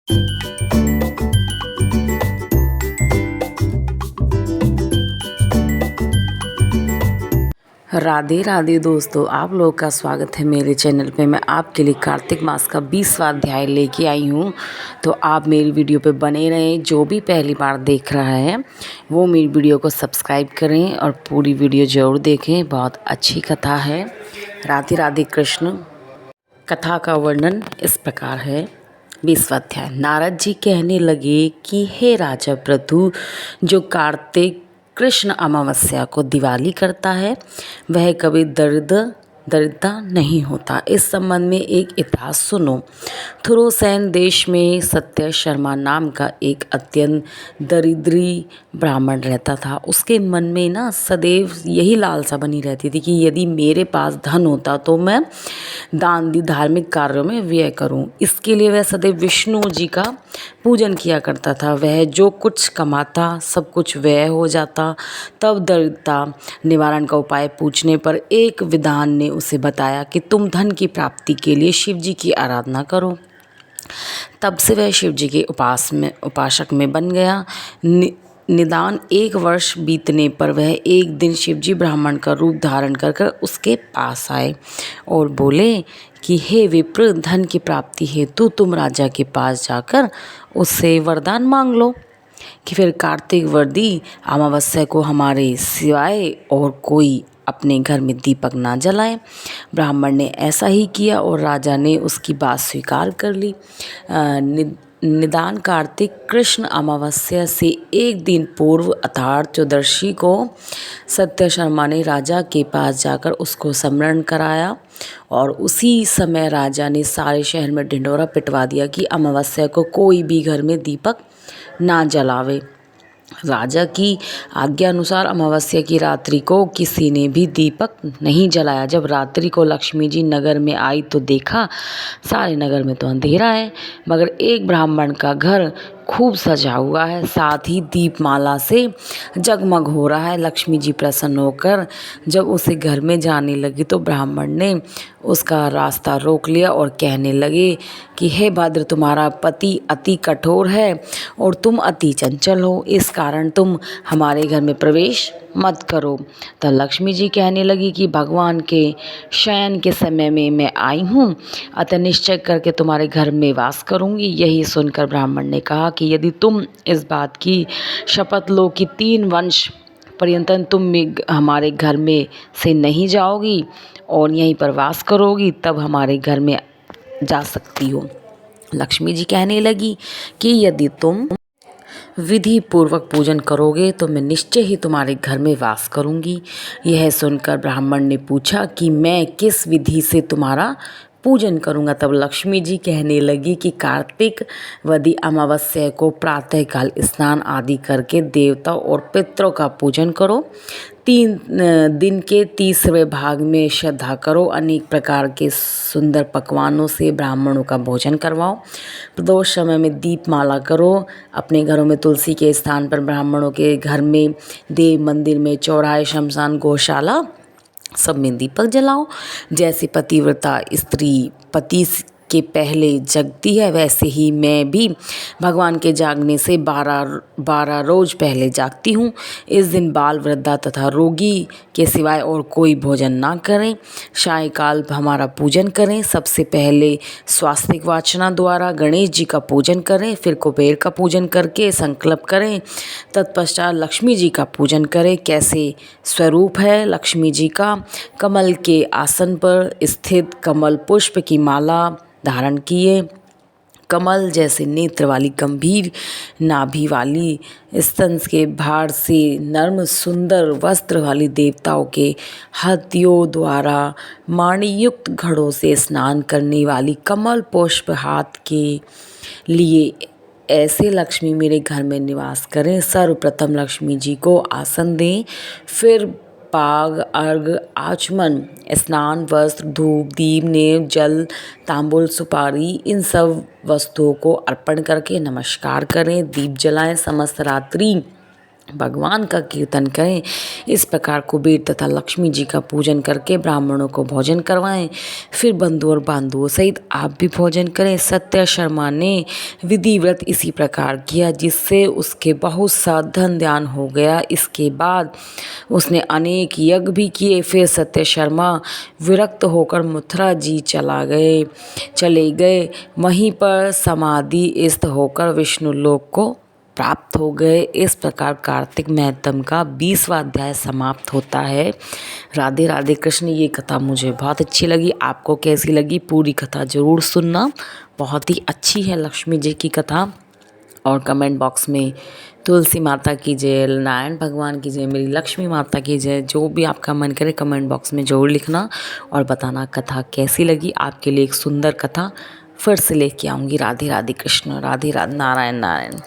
राधे राधे दोस्तों, आप लोगों का स्वागत है मेरे चैनल पे। मैं आपके लिए कार्तिक मास का 20वां अध्याय लेके आई हूँ। तो आप मेरी वीडियो पे बने रहें। जो भी पहली बार देख रहा है वो मेरी वीडियो को सब्सक्राइब करें और पूरी वीडियो ज़रूर देखें। बहुत अच्छी कथा है। राधे राधे कृष्ण। कथा का वर्णन इस प्रकार है। 20वां अध्याय। नारद जी कहने लगे कि हे राजा प्रथु, जो कार्तिक कृष्ण अमावस्या को दिवाली करता है वह कभी दरिद्र नहीं होता। इस संबंध में एक इतिहास सुनो। थुरोसेन देश में सत्य शर्मा नाम का एक अत्यंत दरिद्री ब्राह्मण रहता था। उसके मन में ना सदैव यही लालसा बनी रहती थी कि यदि मेरे पास धन होता तो मैं दान दी धार्मिक कार्यों में व्यय करूं। इसके लिए वह सदैव विष्णु जी का पूजन किया करता था। वह जो कुछ कमाता सब कुछ व्यय हो जाता। तब दरिद्रता निवारण का उपाय पूछने पर एक विद्वान ने उसे बताया कि तुम धन की प्राप्ति के लिए शिव जी की आराधना करो। तब से वह शिव जी के उपासक में बन गया। निदान 1 वर्ष बीतने पर वह एक दिन शिवजी ब्राह्मण का रूप धारण कर कर उसके पास आए और बोले कि हे विप्र, धन की प्राप्ति हेतु तुम राजा के पास जाकर उससे वरदान मांग लो कि फिर कार्तिक वर्दी अमावस्या को हमारे सिवाय और कोई अपने घर में दीपक ना जलाए। ब्राह्मण ने ऐसा ही किया और राजा ने उसकी बात स्वीकार कर ली। निदान कार्तिक कृष्ण अमावस्या से एक दिन पूर्व अर्थात चतुर्दशी को सत्य शर्मा ने राजा के पास जाकर उसको स्मरण कराया और उसी समय राजा ने सारे शहर में ढिंढोरा पिटवा दिया कि अमावस्या को कोई भी घर में दीपक ना जलावे। राजा की आज्ञा अनुसार अमावस्या की रात्रि को किसी ने भी दीपक नहीं जलाया। जब रात्रि को लक्ष्मी जी नगर में आई तो देखा सारे नगर में तो अंधेरा है, मगर एक ब्राह्मण का घर खूब सजा हुआ है, साथ ही दीपमाला से जगमग हो रहा है। लक्ष्मी जी प्रसन्न होकर जब उसे घर में जाने लगी तो ब्राह्मण ने उसका रास्ता रोक लिया और कहने लगे कि हे भद्र, तुम्हारा पति अति कठोर है और तुम अति चंचल हो, इस कारण तुम हमारे घर में प्रवेश मत करो। तब लक्ष्मी जी कहने लगी कि भगवान के शयन के समय में मैं आई हूँ, अतः निश्चय करके तुम्हारे घर में वास करूँगी। यही सुनकर ब्राह्मण ने कहा कि यदि तुम इस बात की शपथ लो कि 3 वंश पर्यंत तुम हमारे घर में से नहीं जाओगी और यहीं पर वास करोगी, तब हमारे घर में जा सकती हो। लक्ष्मी जी कहने लगी कि यदि तुम विधि पूर्वक पूजन करोगे तो मैं निश्चय ही तुम्हारे घर में वास करूंगी। यह सुनकर ब्राह्मण ने पूछा कि मैं किस विधि से तुम्हारा पूजन करूंगा। तब लक्ष्मी जी कहने लगी कि कार्तिक वदी अमावस्या को प्रातःकाल स्नान आदि करके देवता और पितरों का पूजन करो। 3 दिन के तीसरे भाग में श्रद्धा करो। अनेक प्रकार के सुंदर पकवानों से ब्राह्मणों का भोजन करवाओ। प्रदोष समय में दीपमाला करो। अपने घरों में तुलसी के स्थान पर, ब्राह्मणों के घर में, देव मंदिर में, चौराहे, शमशान, गौशाला सब में दीपक जलाओ। जैसे पतिव्रता स्त्री पति के पहले जगती है वैसे ही मैं भी भगवान के जागने से 12 रोज पहले जागती हूँ। इस दिन बाल, वृद्धा तथा रोगी के सिवाय और कोई भोजन ना करें। सायंकाल हमारा पूजन करें। सबसे पहले स्वास्तिक वाचना द्वारा गणेश जी का पूजन करें, फिर कुबेर का पूजन करके संकल्प करें। तत्पश्चात लक्ष्मी जी का पूजन करें। कैसे स्वरूप है लक्ष्मी जी का? कमल के आसन पर स्थित कमल पुष्प की माला धारण किए, कमल जैसे नेत्र वाली, गंभीर नाभि वाली, स्तन के भार से नर्म सुंदर वस्त्र वाली, देवताओं के हाथियों द्वारा माणियुक्त घड़ों से स्नान करने वाली, कमल पुष्प हाथ के लिए ऐसे लक्ष्मी मेरे घर में निवास करें। सर्वप्रथम लक्ष्मी जी को आसन दें, फिर पाग, अर्घ, आचमन, स्नान, वस्त्र, धूप, दीप, नेव, जल, तांबुल, सुपारी, इन सब वस्तुओं को अर्पण करके नमस्कार करें। दीप जलाएं। समस्त रात्रि भगवान का कीर्तन करें। इस प्रकार कुबेर तथा लक्ष्मी जी का पूजन करके ब्राह्मणों को भोजन करवाएं। फिर बंधु और बांधुओं सहित आप भी भोजन करें। सत्या शर्मा ने विधिव्रत इसी प्रकार किया, जिससे उसके बहुत सा धन दान हो गया। इसके बाद उसने अनेक यज्ञ भी किए। फिर सत्य शर्मा विरक्त होकर मथुरा जी चले गए। वहीं पर समाधिस्थ होकर विष्णु लोक को प्राप्त हो गए। इस प्रकार कार्तिक महत्म का 20वां अध्याय समाप्त होता है। राधे राधे कृष्ण। ये कथा मुझे बहुत अच्छी लगी। आपको कैसी लगी? पूरी कथा ज़रूर सुनना, बहुत ही अच्छी है लक्ष्मी जी की कथा। और कमेंट बॉक्स में तुलसी माता की जय, नारायण भगवान की जय, मेरी लक्ष्मी माता की जय, जो भी आपका मन करे कमेंट बॉक्स में ज़रूर लिखना और बताना कथा कैसी लगी। आपके लिए एक सुंदर कथा फिर से लेके आऊँगी। राधे राधे कृष्ण, राधे राधे, नारायण नारायण।